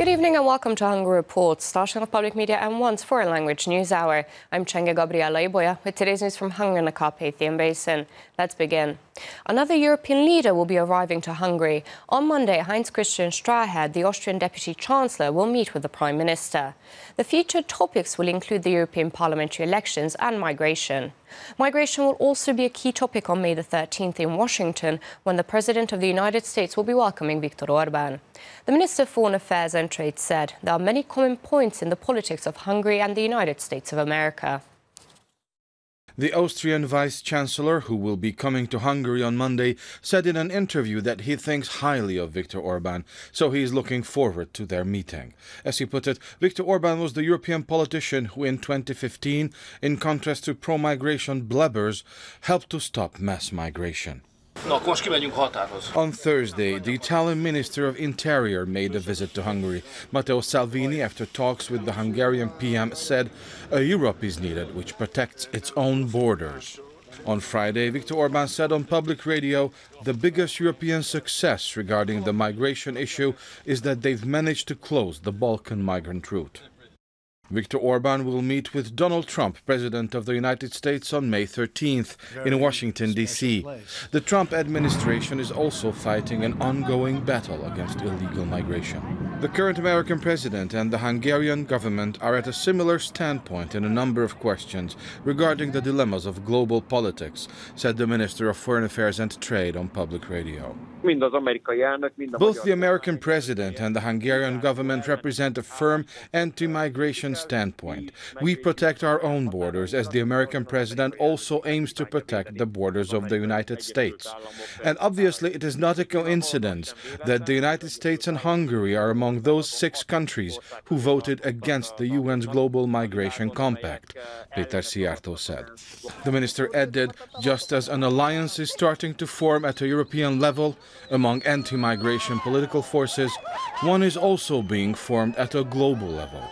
Good evening and welcome to Hungary Reports, starting off Public Media and One's foreign language news hour. I'm Csenge Gabriela Ibolya with today's news from Hungary and the Carpathian Basin. Let's begin. Another European leader will be arriving to Hungary. On Monday, Heinz Christian Strache, the Austrian Deputy Chancellor, will meet with the Prime Minister. The featured topics will include the European parliamentary elections and migration. Migration will also be a key topic on May the 13th in Washington, when the President of the United States will be welcoming Viktor Orbán. The Minister for Foreign Affairs and Trade said there are many common points in the politics of Hungary and the United States of America. The Austrian Vice-Chancellor, who will be coming to Hungary on Monday, said in an interview that he thinks highly of Viktor Orbán, so he is looking forward to their meeting. As he put it, Viktor Orbán was the European politician who in 2015, in contrast to pro-migration blabbers, helped to stop mass migration. On Thursday, the Italian Minister of Interior made a visit to Hungary. Matteo Salvini, after talks with the Hungarian PM, said a Europe is needed which protects its own borders. On Friday, Viktor Orbán said on public radio the biggest European success regarding the migration issue is that they've managed to close the Balkan migrant route. Viktor Orbán will meet with Donald Trump, President of the United States, on May 13th in Washington, D.C. The Trump administration is also fighting an ongoing battle against illegal migration. The current American president and the Hungarian government are at a similar standpoint in a number of questions regarding the dilemmas of global politics, said the Minister of Foreign Affairs and Trade on public radio. Both the American president and the Hungarian government represent a firm anti-migration standpoint. We protect our own borders, as the American president also aims to protect the borders of the United States. And obviously it is not a coincidence that the United States and Hungary are among those 6 countries who voted against the UN's Global Migration Compact, Péter Szijjártó said. The minister added, just as an alliance is starting to form at a European level among anti-migration political forces, one is also being formed at a global level.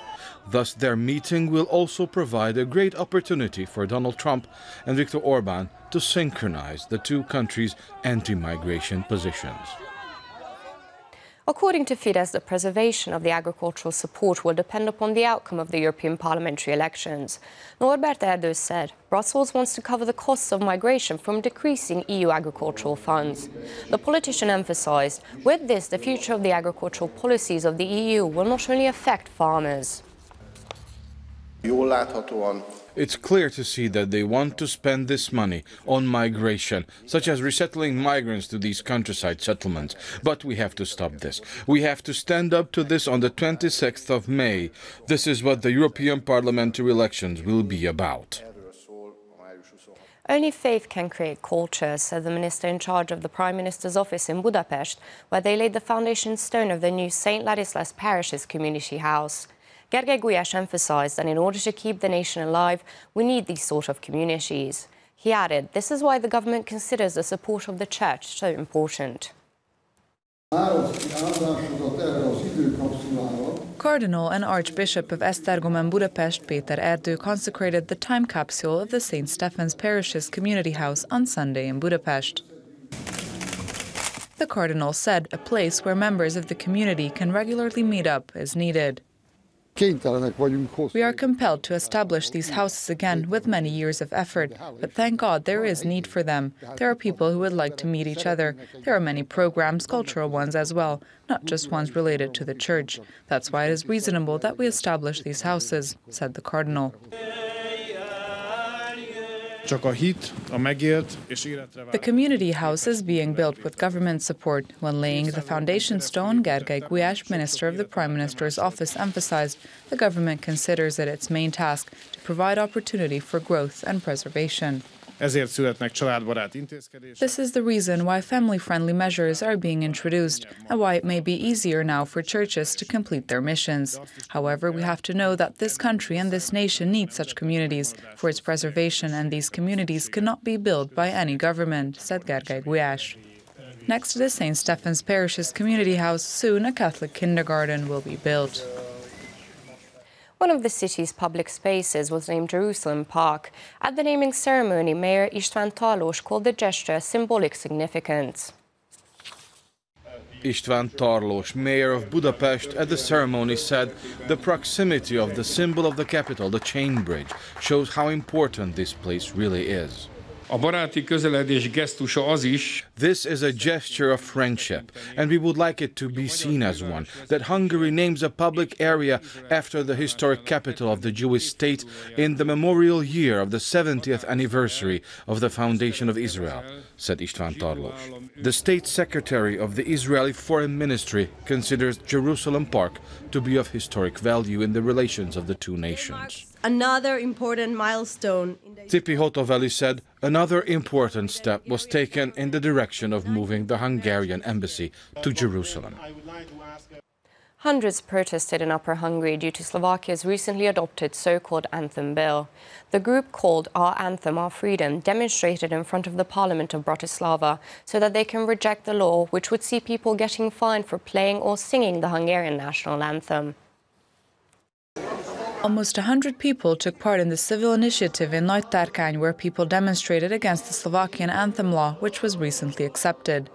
Thus, their meeting will also provide a great opportunity for Donald Trump and Viktor Orbán to synchronize the two countries' anti-migration positions. According to Fidesz, the preservation of the agricultural support will depend upon the outcome of the European parliamentary elections. Norbert Erdő said Brussels wants to cover the costs of migration from decreasing EU agricultural funds. The politician emphasized, with this, the future of the agricultural policies of the EU will not only affect farmers. It's clear to see that they want to spend this money on migration, such as resettling migrants to these countryside settlements. But we have to stop this. We have to stand up to this on the 26th of May. This is what the European parliamentary elections will be about. Only faith can create culture, said the minister in charge of the Prime Minister's office in Budapest, where they laid the foundation stone of the new St. Ladislas Parish's community house. Gergely Gulyás emphasized that in order to keep the nation alive, we need these sort of communities. He added, this is why the government considers the support of the church so important. Cardinal and Archbishop of Esztergom and Budapest, Péter Erdő, consecrated the time capsule of the St. Stephen's Parish's community house on Sunday in Budapest. The Cardinal said a place where members of the community can regularly meet up is needed. We are compelled to establish these houses again with many years of effort, but thank God there is need for them. There are people who would like to meet each other. There are many programs, cultural ones as well, not just ones related to the church. That's why it is reasonable that we establish these houses, said the Cardinal. The community house is being built with government support. When laying the foundation stone, Gergely Gulyás, Minister of the Prime Minister's office, emphasized the government considers it its main task to provide opportunity for growth and preservation. This is the reason why family-friendly measures are being introduced and why it may be easier now for churches to complete their missions. However, we have to know that this country and this nation need such communities for its preservation, and these communities cannot be built by any government, said Gergely Gulyás. Next to the St. Stephen's Parish's community house, soon a Catholic kindergarten will be built. One of the city's public spaces was named Jerusalem Park. At the naming ceremony, Mayor István Tarlós called the gesture symbolic significance. István Tarlós, mayor of Budapest, at the ceremony said the proximity of the symbol of the capital, the chain bridge, shows how important this place really is. A baráti közeledés gesztusa az is. This is a gesture of friendship, and we would like it to be seen as one, that Hungary names a public area after the historic capital of the Jewish state in the memorial year of the 70th anniversary of the foundation of Israel, said István Tarlós. The state secretary of the Israeli Foreign Ministry considers Jerusalem Park to be of historic value in the relations of the two nations. Another important milestone. Tipi Hotoveli said another important step was taken in the direction of moving the Hungarian embassy to Jerusalem. Hundreds protested in Upper Hungary due to Slovakia's recently adopted so-called anthem bill. The group called Our Anthem, Our Freedom demonstrated in front of the Parliament of Bratislava so that they can reject the law which would see people getting fined for playing or singing the Hungarian national anthem. Almost 100 people took part in the civil initiative in Nagytárkány, where people demonstrated against the Slovakian anthem law, which was recently accepted.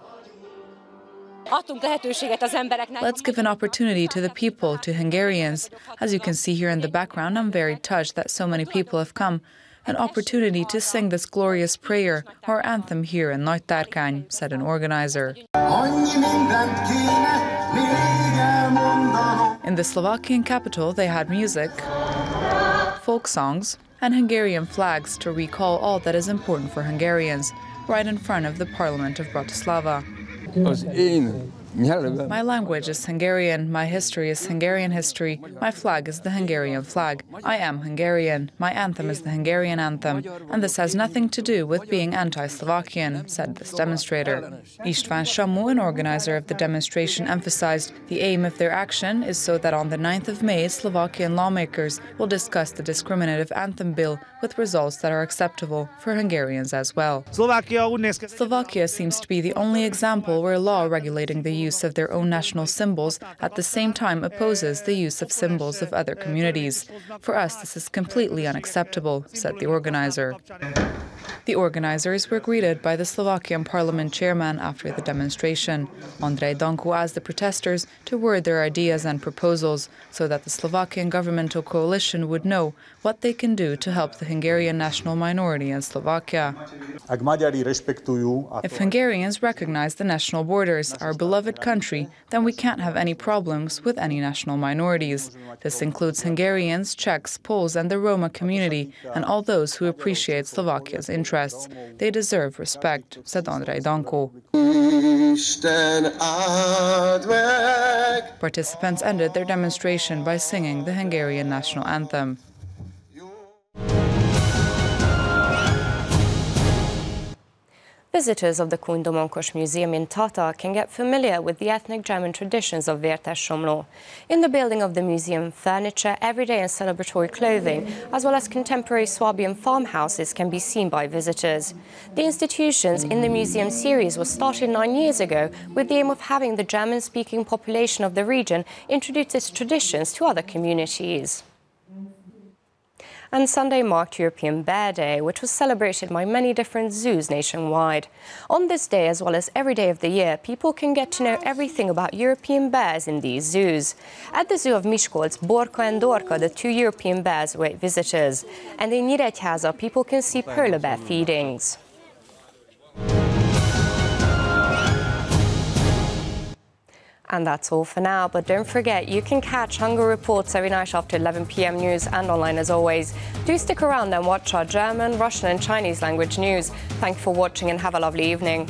Let's give an opportunity to the people, to Hungarians. As you can see here in the background, I'm very touched that so many people have come. An opportunity to sing this glorious prayer, our anthem here in Nagytárkány, said an organizer. In the Slovakian capital, they had music, folk songs, and Hungarian flags to recall all that is important for Hungarians, right in front of the Parliament of Bratislava. My language is Hungarian, my history is Hungarian history, my flag is the Hungarian flag. I am Hungarian, my anthem is the Hungarian anthem, and this has nothing to do with being anti-Slovakian, said this demonstrator. István Samu, an organizer of the demonstration, emphasized the aim of their action is so that on the 9th of May, Slovakian lawmakers will discuss the discriminative anthem bill with results that are acceptable for Hungarians as well. Slovakia seems to be the only example where law regulating the use of their own national symbols at the same time opposes the use of symbols of other communities. For us, this is completely unacceptable, said the organizer. The organizers were greeted by the Slovakian parliament chairman after the demonstration. Andrej Danko asked the protesters to word their ideas and proposals so that the Slovakian governmental coalition would know what they can do to help the Hungarian national minority in Slovakia. If Hungarians recognize the national borders, our beloved country, then we can't have any problems with any national minorities. This includes Hungarians, Czechs, Poles and the Roma community and all those who appreciate Slovakia's interests. They deserve respect, said Andrej Danko. Participants ended their demonstration by singing the Hungarian national anthem. Visitors of the Kundomonkos Museum in Tata can get familiar with the ethnic German traditions of Vértes Somló. In the building of the museum, furniture, everyday and celebratory clothing, as well as contemporary Swabian farmhouses can be seen by visitors. The institutions in the museum series was started 9 years ago with the aim of having the German-speaking population of the region introduce its traditions to other communities. And Sunday marked European Bear Day, which was celebrated by many different zoos nationwide. On this day, as well as every day of the year, people can get to know everything about European bears in these zoos. At the zoo of Miskolc, Borka and Dorka, the two European bears, await visitors. And in Nyíregyháza, people can see polar bear feedings. And that's all for now, but don't forget, you can catch Hungary Reports every night after 11 p.m. news and online as always. Do stick around and watch our German, Russian and Chinese language news. Thank you for watching and have a lovely evening.